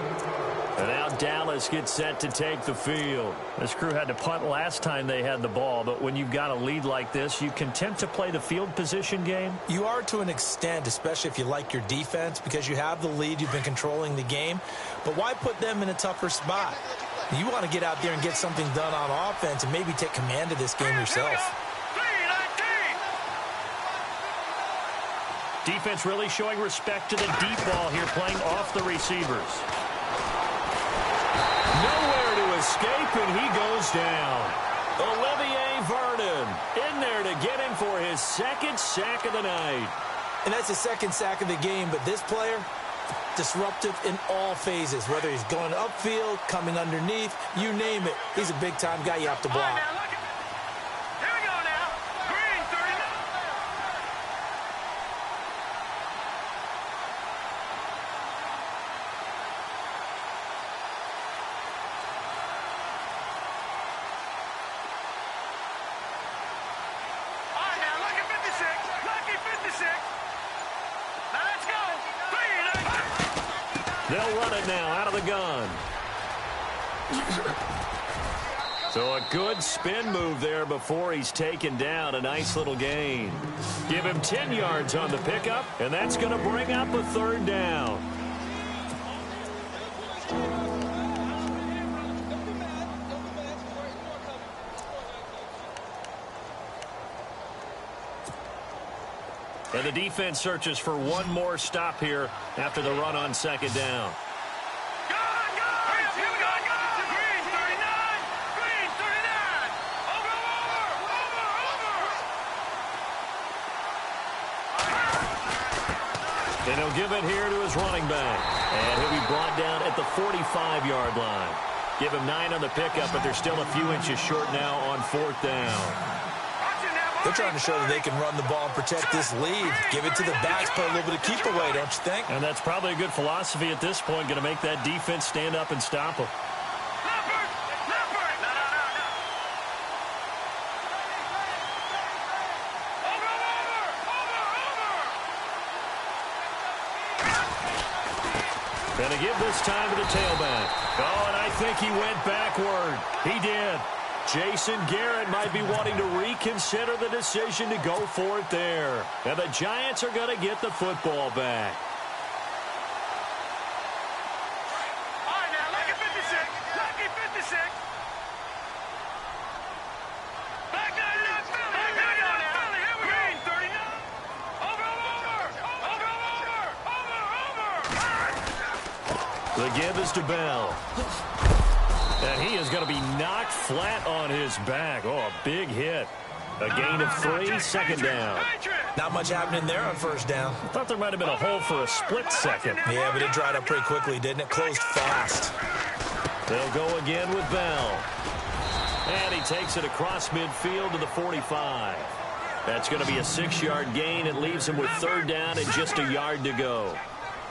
And now Dallas gets set to take the field. This crew had to punt last time they had the ball, but when you've got a lead like this, you content to play the field position game? You are to an extent, especially if you like your defense, because you have the lead, you've been controlling the game. But why put them in a tougher spot? You want to get out there and get something done on offense and maybe take command of this game yourself. Defense really showing respect to the deep ball here, playing off the receivers. Nowhere to escape, and he goes down. Olivier Vernon in there to get him for his second sack of the night. And that's the second sack of the game, but this player, disruptive in all phases, whether he's going upfield, coming underneath, you name it. He's a big-time guy you have to block. They'll run it now out of the gun. So a good spin move there before he's taken down. A nice little gain. Give him 10 yards on the pickup, and that's going to bring up a third down. And the defense searches for one more stop here after the run on second down. And he'll give it here to his running back. And he'll be brought down at the 45-yard line. Give him 9 on the pickup, but they're still a few inches short now on fourth down. They're trying to show that they can run the ball and protect this lead. Give it to the backs, play a little bit of keep away, don't you think? And that's probably a good philosophy at this point, going to make that defense stand up and stop them. Going to give this time to the tailback. Oh, and I think he went backward. He did. Jason Garrett might be wanting to reconsider the decision to go for it there. And the Giants are going to get the football back. All right, now, lucky 56. Lucky 56. Back down to that Philly. Back down to that Philly. Here we go. 39. Over. The give is to Bell. And he is going to be knocked flat on his back. Oh, a big hit. A gain of 3, second down. Not much happening there on first down. I thought there might have been a hole for a split second. Yeah, but it dried up pretty quickly, didn't it? Closed fast. They'll go again with Bell. And he takes it across midfield to the 45. That's going to be a 6-yard gain. It leaves him with third down and just a yard to go.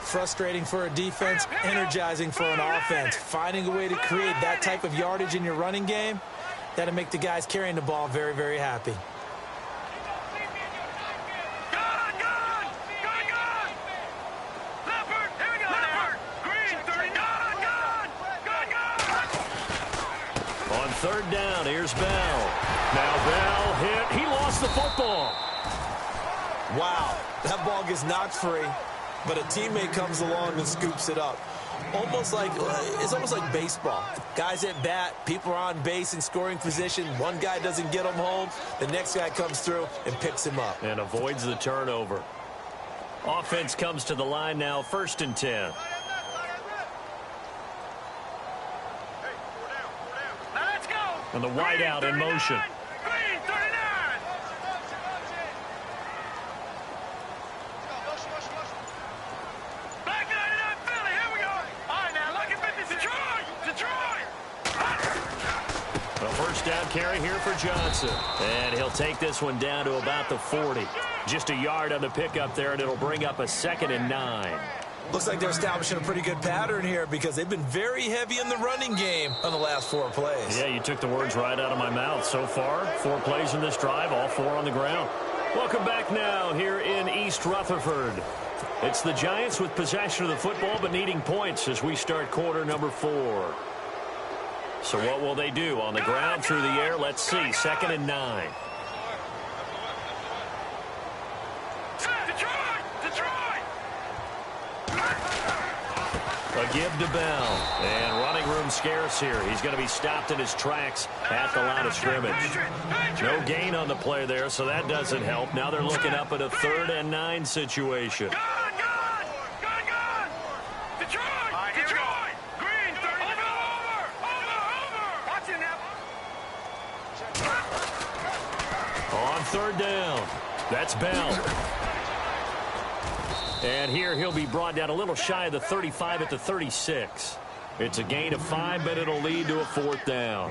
Frustrating for a defense, energizing for an offense. Finding a way to create that type of yardage in your running game, that'll make the guys carrying the ball very, very happy. On third down, here's Bell. Now Bell hit. He lost the football. Wow, that ball gets knocked free, but a teammate comes along and scoops it up. It's almost like baseball. Guys at bat, people are on base in scoring position. One guy doesn't get him home. The next guy comes through and picks him up. And avoids the turnover. Offense comes to the line now, 1st and 10. And the wideout in motion. First down carry here for Johnson. And he'll take this one down to about the 40. Just a yard on the pickup there, and it'll bring up a 2nd and 9. Looks like they're establishing a pretty good pattern here because they've been very heavy in the running game on the last 4 plays. Yeah, you took the words right out of my mouth. So far, 4 plays in this drive, all 4 on the ground. Welcome back now here in East Rutherford. It's the Giants with possession of the football but needing points as we start quarter number 4. So what will they do? On the ground, through the air? Let's see. 2nd and 9. A give to Bell. And running room scarce here. He's going to be stopped in his tracks at the line of scrimmage. No gain on the play there, so that doesn't help. Now they're looking up at a 3rd and 9 situation. On 3rd down, that's Bell. And here he'll be brought down a little shy of the 35 at the 36. It's a gain of 5, but it'll lead to a 4th down.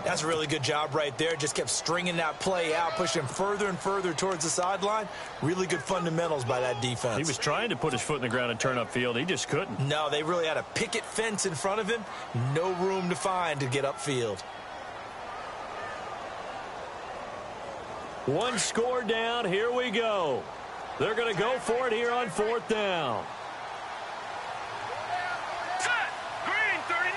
That's a really good job right there. Just kept stringing that play out, pushing further and further towards the sideline. Really good fundamentals by that defense. He was trying to put his foot in the ground and turn upfield. He just couldn't. No, they really had a picket fence in front of him. No room to find to get upfield. One score down. Here we go. They're going to go for it here on 4th down. Set. Green, 39.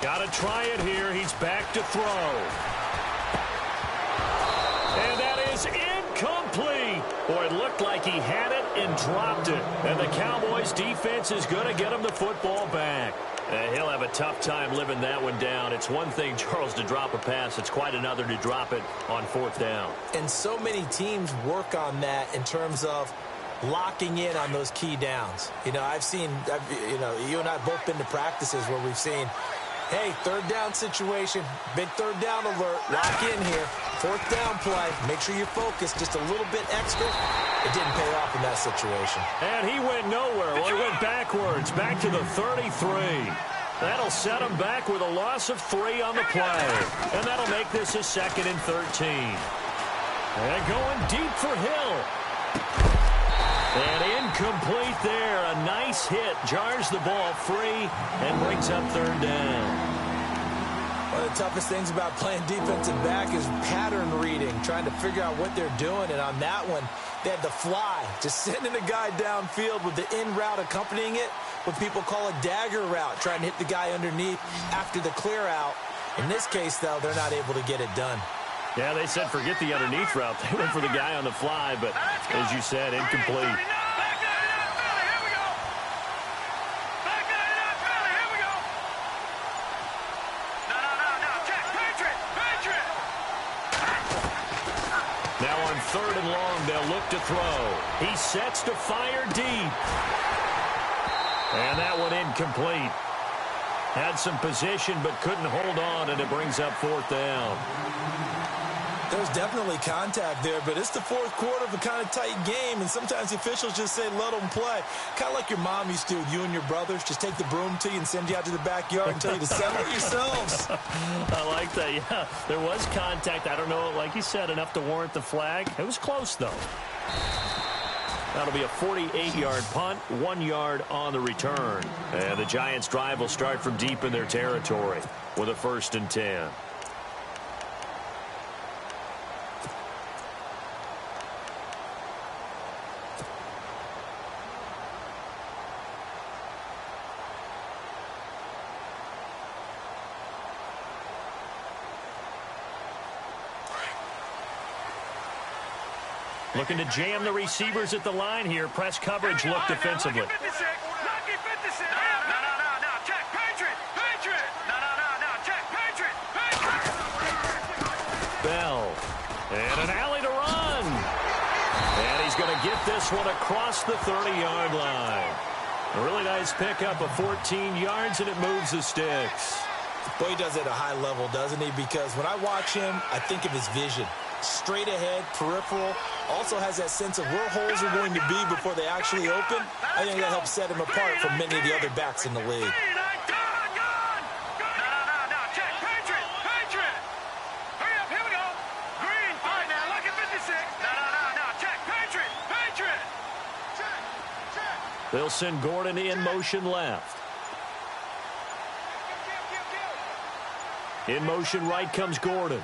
Got to try it here. He's back to throw. And that is incomplete. Boy, it looked like he had it and dropped it. And the Cowboys defense is going to get him the football back. He'll have a tough time living that one down. It's one thing, Charles, to drop a pass. It's quite another to drop it on 4th down. And so many teams work on that in terms of locking in on those key downs. You know, you and I have both been to practices where we've seen, hey, 3rd down situation, big 3rd down alert, lock in here, 4th down play, make sure you focus just a little bit extra. It didn't pay off in that situation. And he went nowhere. Well, he went backwards, back to the 33. That'll set him back with a loss of 3 on the play. And that'll make this a 2nd and 13. And going deep for Hill. And incomplete there. A nice hit. Jars the ball free and brings up 3rd down. One of the toughest things about playing defensive back is pattern reading, trying to figure out what they're doing. And on that one, they had the fly, just sending a guy downfield with the in route accompanying it, what people call a dagger route, trying to hit the guy underneath after the clear out. In this case, though, they're not able to get it done. Yeah, they said forget the underneath route. They went for the guy on the fly, but as you said, incomplete. Now on 3rd and long, they'll look to throw. He sets to fire deep. And that one incomplete. Had some position but couldn't hold on, and it brings up 4th down. There's definitely contact there, but it's the 4th quarter of a kind of tight game, and sometimes the officials just say let them play. Kind of like your mom used to with you and your brothers. Just take the broom to you and send you out to the backyard and tell you to settle it yourselves. I like that, yeah. There was contact. I don't know, like you said, enough to warrant the flag. It was close, though. That'll be a 48-yard punt, 1 yard on the return. And the Giants' drive will start from deep in their territory with a 1st and 10. Looking to jam the receivers at the line here. Press coverage look defensively. Bell. And an alley to run. And he's going to get this one across the 30-yard line. A really nice pickup of 14 yards, and it moves the sticks. Boy, he does it at a high level, doesn't he? Because when I watch him, I think of his vision. Straight ahead, peripheral, also has that sense of where holes are going to be before they actually open. I think that helps set him apart from many of the other backs in the league. They'll send Gordon in motion left. In motion right comes Gordon.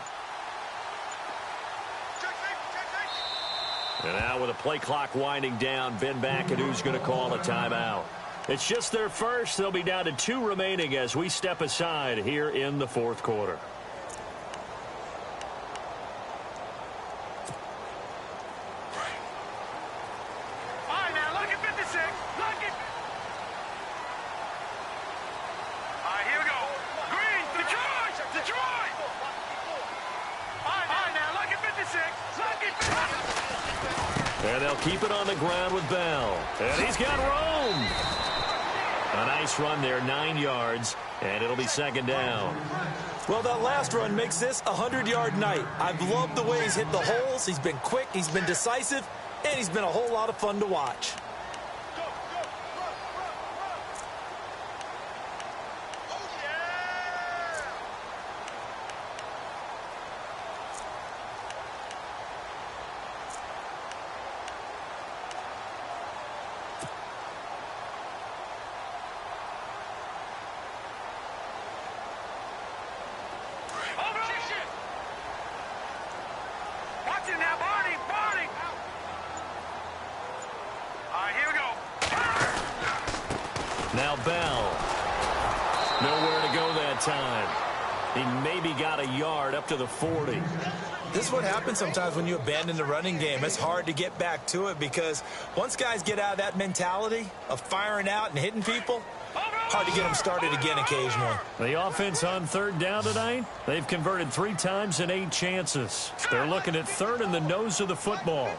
And now with the play clock winding down, Ben back and who's going to call a timeout. It's just their first. They'll be down to 2 remaining as we step aside here in the fourth quarter. And they'll keep it on the ground with Bell. And he's got room. A nice run there, 9 yards, and it'll be second down. Well, that last run makes this a 100-yard night. I've loved the way he's hit the holes. He's been quick, he's been decisive, and he's been a whole lot of fun to watch. Now Bell. Nowhere to go that time. He maybe got a yard up to the 40. This is what happens sometimes when you abandon the running game. It's hard to get back to it because once guys get out of that mentality of firing out and hitting people, hard to get them started again occasionally. The offense on third down tonight, they've converted 3 times in 8 chances. They're looking at third in the nose of the football.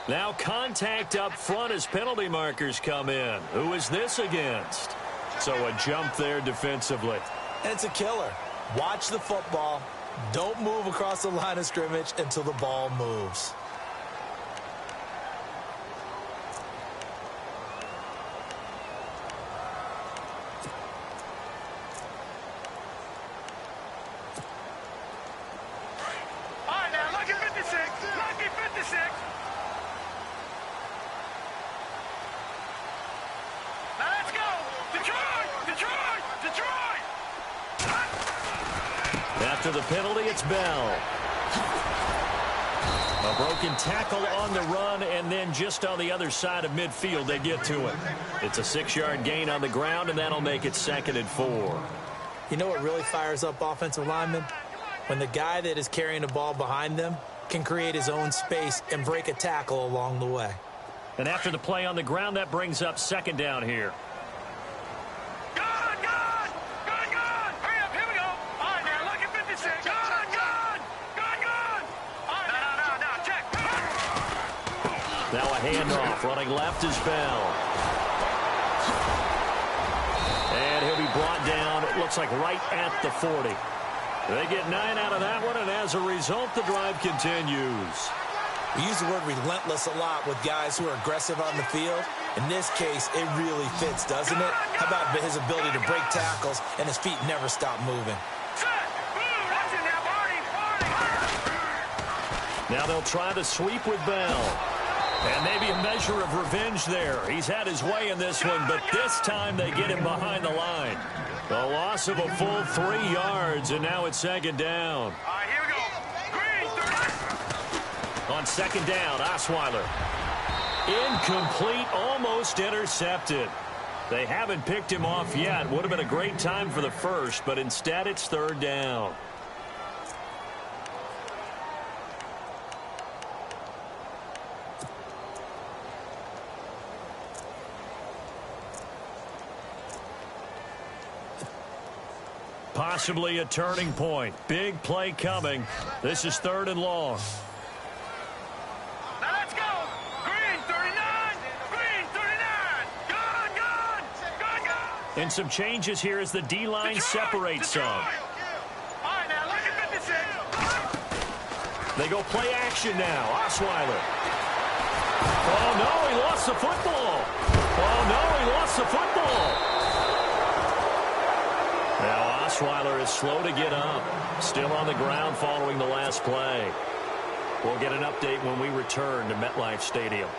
Now contact up front as penalty markers come in. Who is this against? So a jump there defensively. And it's a killer. Watch the football. Don't move across the line of scrimmage until the ball moves. After the penalty, it's Bell. A broken tackle on the run, and then just on the other side of midfield, they get to it. It's a 6-yard gain on the ground, and that'll make it 2nd and 4. You know what really fires up offensive linemen? When the guy that is carrying the ball behind them can create his own space and break a tackle along the way. And after the play on the ground, that brings up 2nd down here. Now a handoff. Running left is Bell. And he'll be brought down, it looks like right at the 40. They get 9 out of that one, and as a result, the drive continues. We use the word relentless a lot with guys who are aggressive on the field. In this case, it really fits, doesn't it? How about his ability to break tackles and his feet never stop moving? Now they'll try the sweep with Bell. And maybe a measure of revenge there. He's had his way in this one, but this time they get him behind the line. A loss of a full 3 yards, and now it's 2nd down. Here we go. Green, on 2nd down, Osweiler. Incomplete, almost intercepted. They haven't picked him off yet. Would have been a great time for the first, but instead it's 3rd down. Possibly a turning point. Big play coming. This is 3rd and long. now let's go. Green, 39. Green, 39. Gone. And some changes here as the D-line separates some. All right, now look at 56. They go play action now. Osweiler. Oh, no, he lost the football. Osweiler is slow to get up. Still on the ground following the last play. We'll get an update when we return to MetLife Stadium.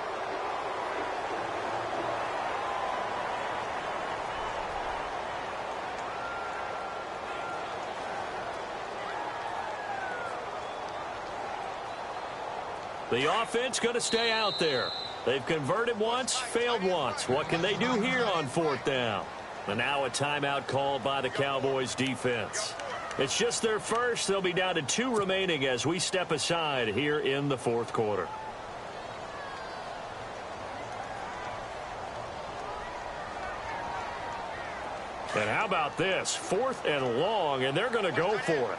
The offense going to stay out there. They've converted once, failed once. What can they do here on 4th down? And now a timeout called by the Cowboys defense. It's just their first. They'll be down to 2 remaining as we step aside here in the 4th quarter. And how about this? 4th and long, and they're going to go for it.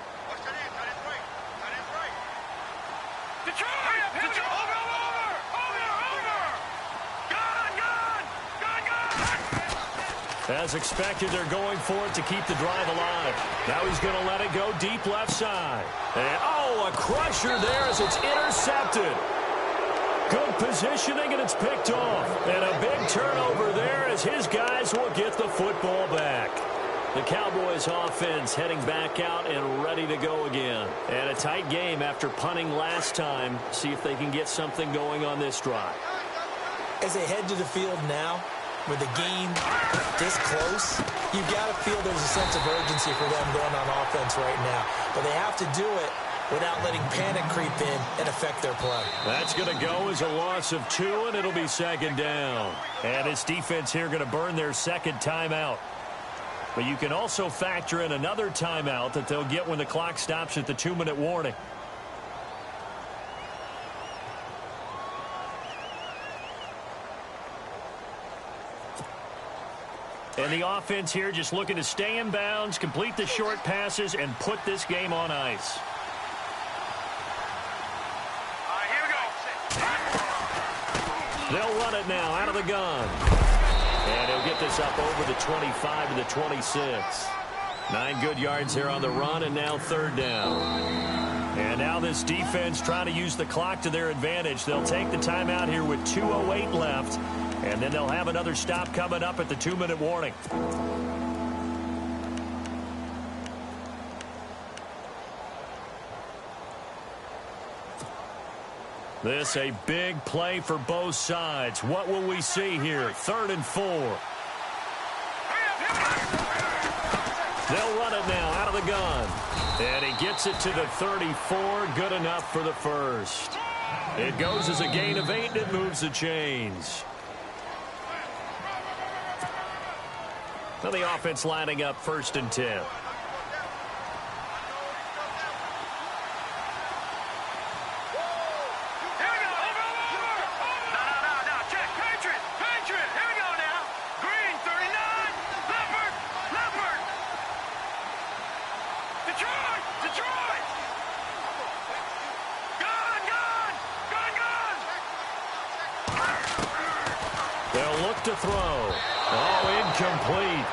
As expected, they're going for it to keep the drive alive. Now he's going to let it go deep left side. And, oh, a crusher there as it's intercepted. Good positioning, and it's picked off. And a big turnover there as his guys will get the football back. The Cowboys offense heading back out and ready to go again. And a tight game after punting last time. See if they can get something going on this drive. As they head to the field now, with the game this close, you've got to feel there's a sense of urgency for them going on offense right now. But they have to do it without letting panic creep in and affect their play. That's going to go as a loss of 2, and it'll be 2nd down. And this defense here going to burn their 2nd timeout. But you can also factor in another timeout that they'll get when the clock stops at the 2-minute warning. And the offense here just looking to stay in bounds, complete the short passes, and put this game on ice. All right, here we go. They'll run it now out of the gun. And he'll get this up over the 25 to the 26. 9 good yards there on the run, and now 3rd down. And now this defense trying to use the clock to their advantage. They'll take the timeout here with 2:08 left. And then they'll have another stop coming up at the 2-minute warning. This a big play for both sides. What will we see here? 3rd and 4. They'll run it now out of the gun. And he gets it to the 34. Good enough for the first. It goes as a gain of 8, and it moves the chains. Now the offense lining up 1st and 10. To throw. Oh, incomplete.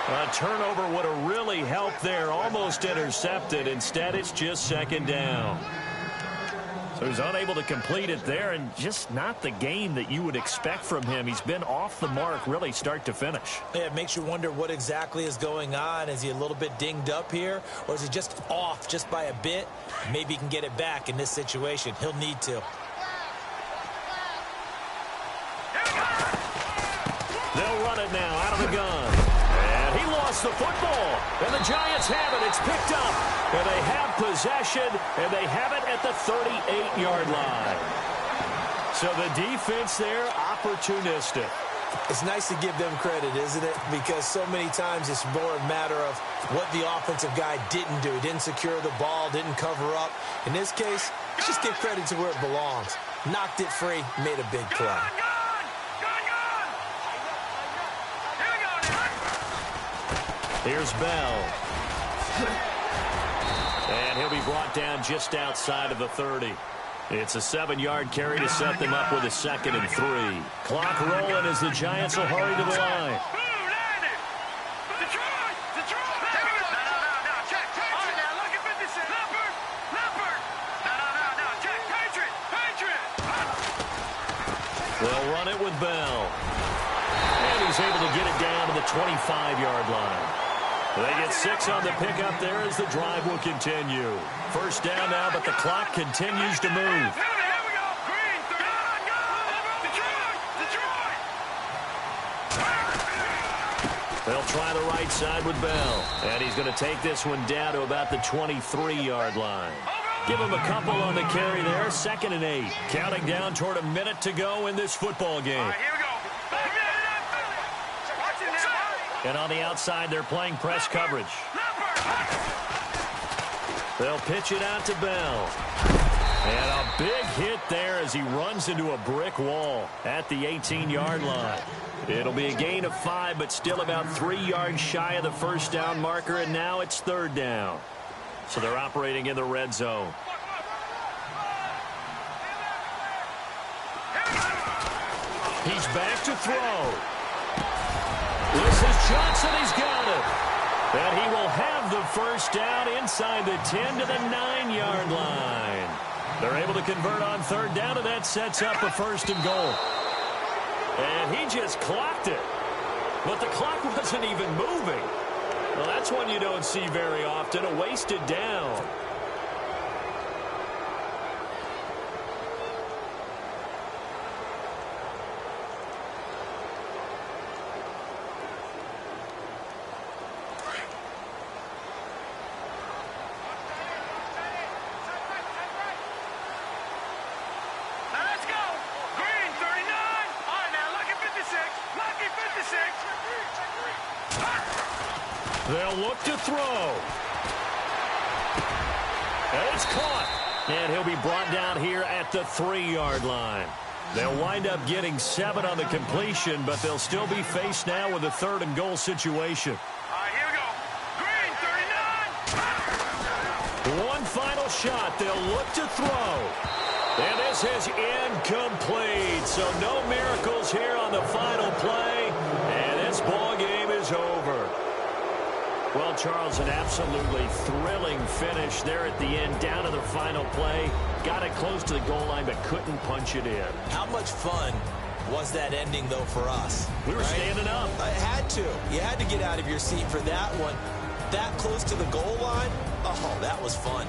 A turnover would have really helped there. Almost intercepted. Instead, it's just 2nd down. So he's unable to complete it there, and just not the game that you would expect from him. He's been off the mark really start to finish. Yeah, it makes you wonder what exactly is going on. Is he a little bit dinged up here, or is he just off just by a bit? Maybe he can get it back in this situation. He'll need to. They'll run it now out of the gun. And he lost the football. And the Giants have it. It's picked up. And they have possession. And they have it at the 38-yard line. So the defense there, opportunistic. It's nice to give them credit, isn't it? Because so many times it's more a matter of what the offensive guy didn't do. He didn't secure the ball, didn't cover up. In this case, just give credit to where it belongs. Knocked it free, made a big play. Here's Bell. And he'll be brought down just outside of the 30. It's a 7-yard carry to set them up with a 2nd and 3. Clock rolling as the Giants will hurry to the line. They'll run it with Bell. And he's able to get it down to the 25-yard line. They get 6 on the pickup there as the drive will continue. First down now, but the clock continues to move. They'll try the right side with Bell. And he's going to take this one down to about the 23-yard line. Give him a couple on the carry there. 2nd and 8. Counting down toward a minute to go in this football game. All right, here we go. Watch it now. And on the outside, they're playing press coverage. They'll pitch it out to Bell. And a big hit there as he runs into a brick wall at the 18-yard line. It'll be a gain of 5, but still about 3 yards shy of the first down marker, and now it's 3rd down. So they're operating in the red zone. He's back to throw. This is Johnson. He's got it. And he will have the first down inside the 10 to the 9-yard line. They're able to convert on 3rd down, and that sets up a 1st and goal. And he just clocked it. But the clock wasn't even moving. Well, that's one you don't see very often, a wasted down. They'll look to throw. And it's caught. And he'll be brought down here at the 3-yard line. They'll wind up getting 7 on the completion, but they'll still be faced now with a 3rd and goal situation. All right, here we go. Green, 39. One final shot. They'll look to throw. And this is incomplete. So no miracles here on the final play. And this ball game is over. Well, Charles, an absolutely thrilling finish there at the end, down to the final play. Got it close to the goal line, but couldn't punch it in. How much fun was that ending, though, for us? We were standing up. I had to. You had to get out of your seat for that one. That close to the goal line, oh, that was fun.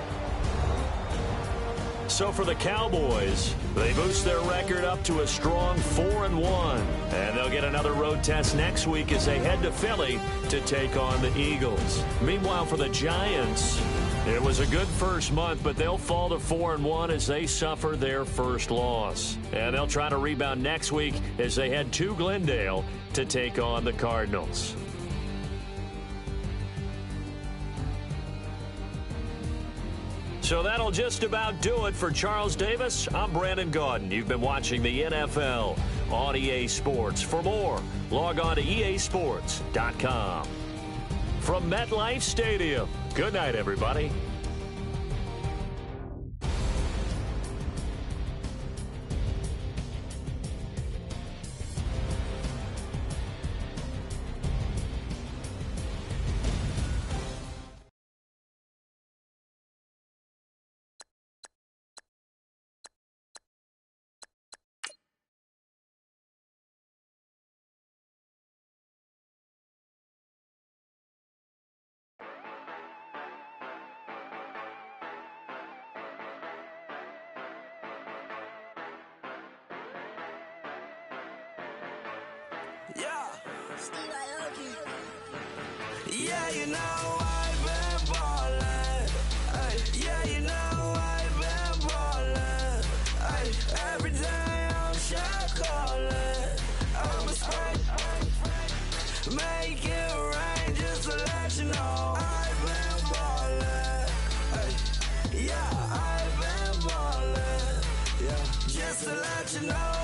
So for the Cowboys, they boost their record up to a strong 4-1. And they'll get another road test next week as they head to Philly to take on the Eagles. Meanwhile, for the Giants, it was a good first month, but they'll fall to 4-1 as they suffer their first loss. And they'll try to rebound next week as they head to Glendale to take on the Cardinals. So that'll just about do it for Charles Davis. I'm Brandon Gaudin. You've been watching the NFL on EA Sports. For more, log on to easports.com. From MetLife Stadium, good night, everybody. Yeah, you know I've been ballin'. Yeah, you know I've been ballin'. Every day I'm shot callin'. I'm a spray. Make it rain just to let you know I've been ballin'. Yeah, I've been ballin'. Yeah, just to let you know.